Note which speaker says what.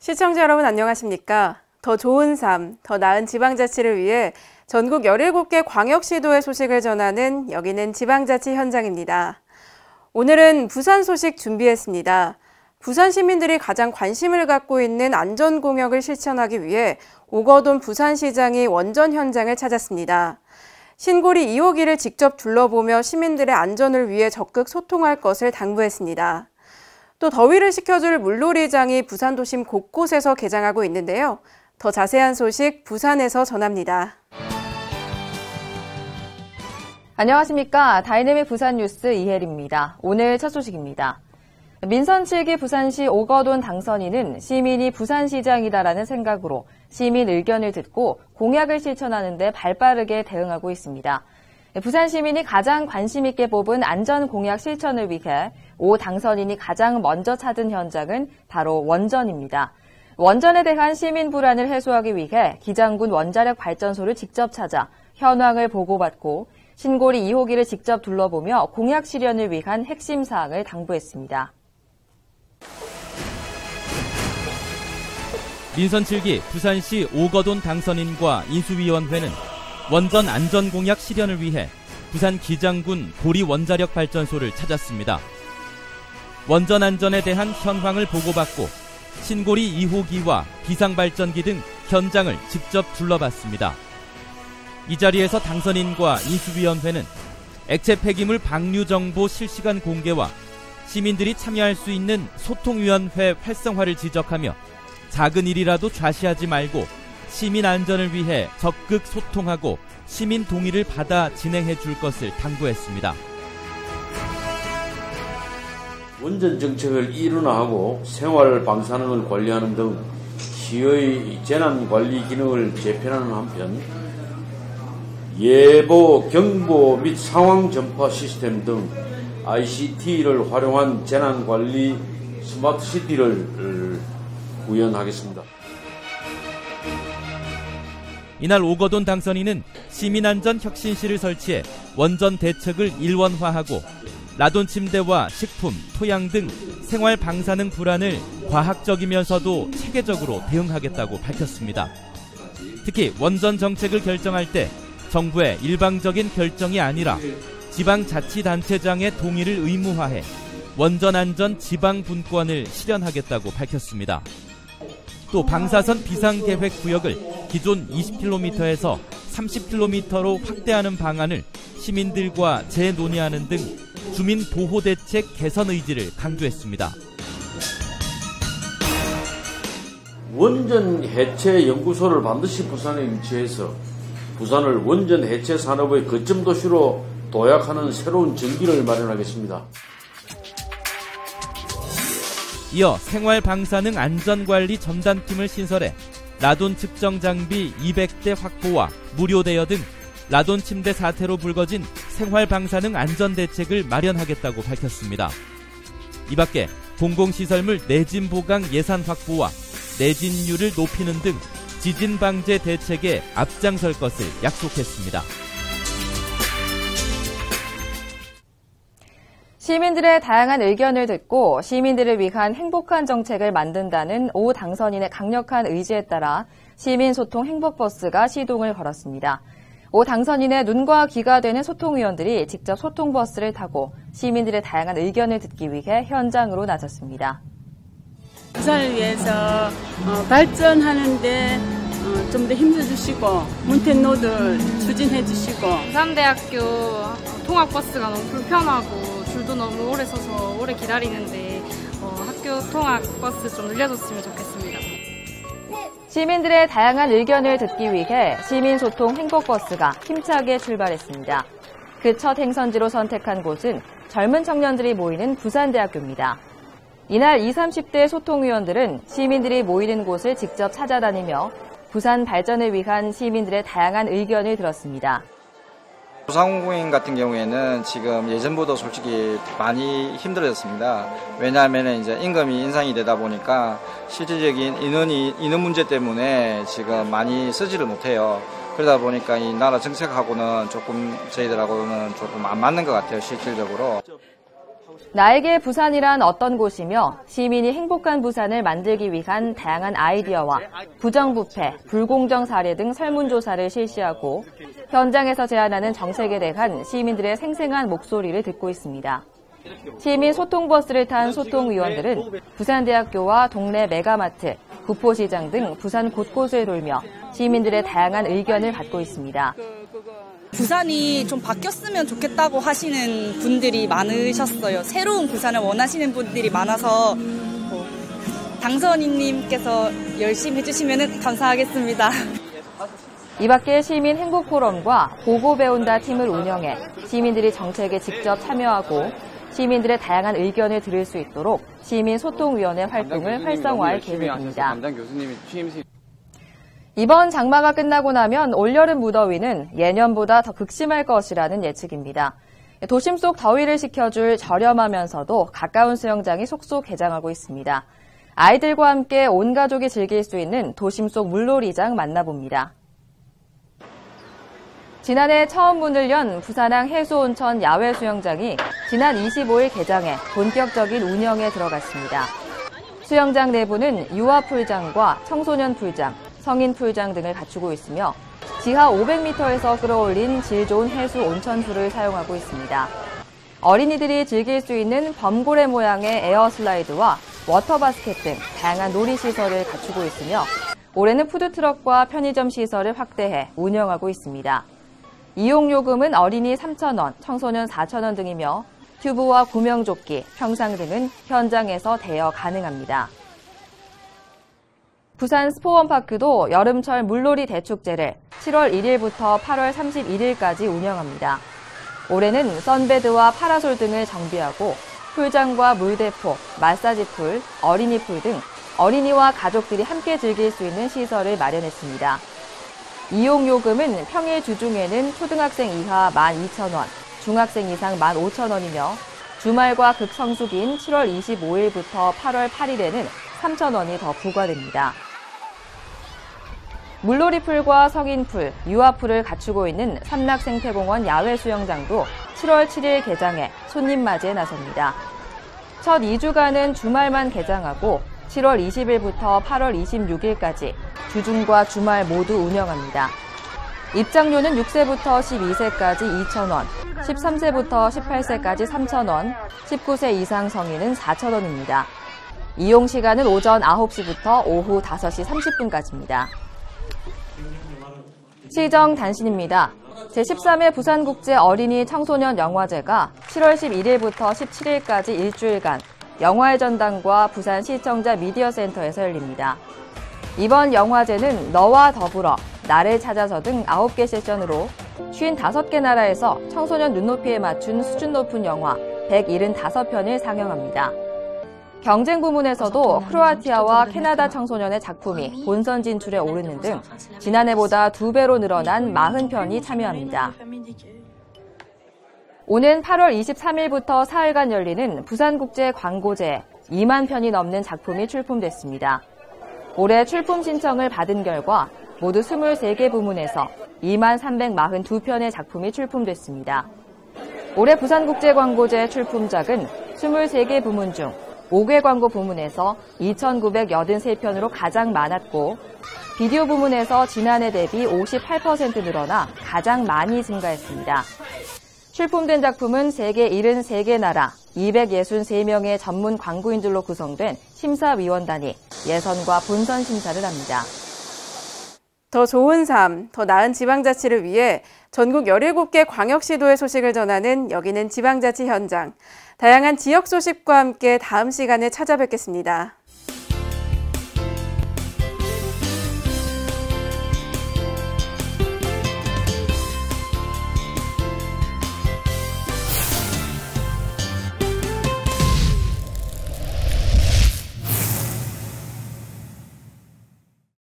Speaker 1: 시청자 여러분 안녕하십니까? 더 좋은 삶, 더 나은 지방자치를 위해 전국 17개 광역시도의 소식을 전하는 여기는 지방자치 현장입니다. 오늘은 부산 소식 준비했습니다. 부산 시민들이 가장 관심을 갖고 있는 안전공약을 실천하기 위해 오거돈 부산시장이 원전 현장을 찾았습니다. 신고리 2호기를 직접 둘러보며 시민들의 안전을 위해 적극 소통할 것을 당부했습니다. 또 더위를 식혀줄 물놀이장이 부산 도심 곳곳에서 개장하고 있는데요. 더 자세한 소식 부산에서 전합니다.
Speaker 2: 안녕하십니까. 다이내믹 부산 뉴스 이혜리입니다. 오늘 첫 소식입니다. 민선 7기 부산시 오거돈 당선인은 시민이 부산시장이다라는 생각으로 시민 의견을 듣고 공약을 실천하는 데 발빠르게 대응하고 있습니다. 부산 시민이 가장 관심 있게 뽑은 안전 공약 실천을 위해 오 당선인이 가장 먼저 찾은 현장은 바로 원전입니다. 원전에 대한 시민 불안을 해소하기 위해 기장군 원자력 발전소를 직접 찾아 현황을 보고받고 신고리 2호기를 직접 둘러보며 공약 실현을 위한 핵심 사항을 당부했습니다.
Speaker 3: 민선 7기 부산시 오거돈 당선인과 인수위원회는 원전 안전공약 실현을 위해 부산 기장군 고리 원자력 발전소를 찾았습니다. 원전 안전에 대한 현황을 보고받고 신고리 2호기와 비상발전기 등 현장을 직접 둘러봤습니다. 이 자리에서 당선인과 인수위원회는 액체 폐기물 방류 정보 실시간 공개와 시민들이 참여할 수 있는 소통위원회 활성화를 지적하며 작은 일이라도 좌시하지 말고 시민 안전을 위해 적극 소통하고 시민 동의를 받아 진행해 줄 것을 당부했습니다.
Speaker 4: 원전 정책을 일원화하고 생활 방사능을 관리하는 등 시의 재난 관리 기능을 재편하는 한편 예보, 경보 및 상황 전파 시스템 등 ICT를 활용한 재난 관리 스마트 시티를 구현하겠습니다.
Speaker 3: 이날 오거돈 당선인은 시민안전 혁신실을 설치해 원전 대책을 일원화하고 라돈 침대와 식품, 토양 등 생활 방사능 불안을 과학적이면서도 체계적으로 대응하겠다고 밝혔습니다. 특히 원전 정책을 결정할 때 정부의 일방적인 결정이 아니라 지방자치단체장의 동의를 의무화해 원전안전 지방분권을 실현하겠다고 밝혔습니다. 또 방사선 비상계획구역을 기존 20km에서 30km로 확대하는 방안을 시민들과 재논의하는 등 주민보호대책 개선 의지를 강조했습니다.
Speaker 4: 원전 해체 연구소를 반드시 부산에 위치해서 부산을 원전 해체 산업의 거점 도시로 도약하는 새로운 전기를 마련하겠습니다.
Speaker 3: 이어 생활방사능 안전관리 전담팀을 신설해 라돈 측정 장비 200대 확보와 무료 대여 등 라돈 침대 사태로 불거진 생활방사능 안전대책을 마련하겠다고 밝혔습니다. 이 밖에 공공시설물 내진 보강 예산 확보와 내진율을 높이는 등 지진 방제 대책에 앞장설 것을 약속했습니다.
Speaker 2: 시민들의 다양한 의견을 듣고 시민들을 위한 행복한 정책을 만든다는 오 당선인의 강력한 의지에 따라 시민소통 행복버스가 시동을 걸었습니다. 오 당선인의 눈과 귀가 되는 소통위원들이 직접 소통버스를 타고 시민들의 다양한 의견을 듣기 위해 현장으로 나섰습니다.
Speaker 5: 부산을 위해서 발전하는데 좀 더 힘써주시고 문택로드 추진해주시고
Speaker 6: 부산대학교 통학버스가 너무 불편하고 줄도 너무 오래 서서 오래 기다리는데 학교 통학버스 좀 늘려줬으면 좋겠습니다.
Speaker 2: 시민들의 다양한 의견을 듣기 위해 시민소통 행복버스가 힘차게 출발했습니다. 그 첫 행선지로 선택한 곳은 젊은 청년들이 모이는 부산대학교입니다. 이날 20, 30대 소통위원들은 시민들이 모이는 곳을 직접 찾아다니며 부산 발전을 위한 시민들의 다양한 의견을 들었습니다.
Speaker 7: 소상공인 같은 경우에는 지금 예전보다 솔직히 많이 힘들어졌습니다. 왜냐하면 이제 임금이 인상이 되다 보니까 실질적인 인원 문제 때문에 지금 많이 쓰지를 못해요. 그러다 보니까 이 나라 정책하고는 조금 저희들하고는 조금 안 맞는 것 같아요, 실질적으로.
Speaker 2: 나에게 부산이란 어떤 곳이며 시민이 행복한 부산을 만들기 위한 다양한 아이디어와 부정부패, 불공정 사례 등 설문조사를 실시하고 현장에서 제안하는 정책에 대한 시민들의 생생한 목소리를 듣고 있습니다. 시민 소통버스를 탄 소통위원들은 부산대학교와 동네 메가마트, 구포시장 등 부산 곳곳을 돌며 시민들의 다양한 의견을 받고 있습니다.
Speaker 8: 부산이 좀 바뀌었으면 좋겠다고 하시는 분들이 많으셨어요. 새로운 부산을 원하시는 분들이 많아서 당선인님께서 열심히 해주시면 감사하겠습니다.
Speaker 2: 이 밖에 시민 행복포럼과 보고 배운다 팀을 운영해 시민들이 정책에 직접 참여하고 시민들의 다양한 의견을 들을 수 있도록 시민소통위원회 활동을 활성화할 계획입니다. 이번 장마가 끝나고 나면 올여름 무더위는 예년보다 더 극심할 것이라는 예측입니다. 도심 속 더위를 식혀줄 저렴하면서도 가까운 수영장이 속속 개장하고 있습니다. 아이들과 함께 온 가족이 즐길 수 있는 도심 속 물놀이장 만나봅니다. 지난해 처음 문을 연 부산항 해수온천 야외 수영장이 지난 25일 개장해 본격적인 운영에 들어갔습니다. 수영장 내부는 유아풀장과 청소년 풀장, 성인 풀장 등을 갖추고 있으며 지하 500m에서 끌어올린 질 좋은 해수 온천수를 사용하고 있습니다. 어린이들이 즐길 수 있는 범고래 모양의 에어슬라이드와 워터바스켓 등 다양한 놀이시설을 갖추고 있으며 올해는 푸드트럭과 편의점 시설을 확대해 운영하고 있습니다. 이용요금은 어린이 3,000원, 청소년 4,000원 등이며 튜브와 구명조끼, 평상 등은 현장에서 대여 가능합니다. 부산 스포원파크도 여름철 물놀이 대축제를 7월 1일부터 8월 31일까지 운영합니다. 올해는 선베드와 파라솔 등을 정비하고 풀장과 물대포, 마사지풀, 어린이풀 등 어린이와 가족들이 함께 즐길 수 있는 시설을 마련했습니다. 이용요금은 평일 주중에는 초등학생 이하 12,000원, 중학생 이상 15,000원이며 주말과 극성수기인 7월 25일부터 8월 8일에는 3,000원이 더 부과됩니다. 물놀이풀과 성인풀, 유아풀을 갖추고 있는 삼락생태공원 야외 수영장도 7월 7일 개장해 손님 맞이에 나섭니다. 첫 2주간은 주말만 개장하고 7월 20일부터 8월 26일까지 주중과 주말 모두 운영합니다. 입장료는 6세부터 12세까지 2,000원, 13세부터 18세까지 3,000원, 19세 이상 성인은 4,000원입니다. 이용 시간은 오전 9시부터 오후 5시 30분까지입니다. 시정 단신입니다. 제13회 부산국제 어린이 청소년 영화제가 7월 11일부터 17일까지 일주일간 영화의 전당과 부산 시청자 미디어센터에서 열립니다. 이번 영화제는 너와 더불어, 나를 찾아서 등 9개 세션으로 55개 나라에서 청소년 눈높이에 맞춘 수준 높은 영화 175편을 상영합니다. 경쟁 부문에서도 크로아티아와 캐나다 청소년의 작품이 본선 진출에 오르는 등 지난해보다 2배로 늘어난 40편이 참여합니다. 오는 8월 23일부터 사흘간 열리는 부산국제광고제에 2만 편이 넘는 작품이 출품됐습니다. 올해 출품 신청을 받은 결과 모두 23개 부문에서 2만 342편의 작품이 출품됐습니다. 올해 부산국제광고제 출품작은 23개 부문 중 5개 광고 부문에서 2,983편으로 가장 많았고 비디오 부문에서 지난해 대비 58% 늘어나 가장 많이 증가했습니다. 출품된 작품은 세계 73개 나라 263명의 전문 광고인들로 구성된 심사위원단이 예선과 본선 심사를 합니다.
Speaker 1: 더 좋은 삶, 더 나은 지방자치를 위해 전국 17개 광역시도의 소식을 전하는 여기는 지방자치 현장. 다양한 지역 소식과 함께 다음 시간에 찾아뵙겠습니다.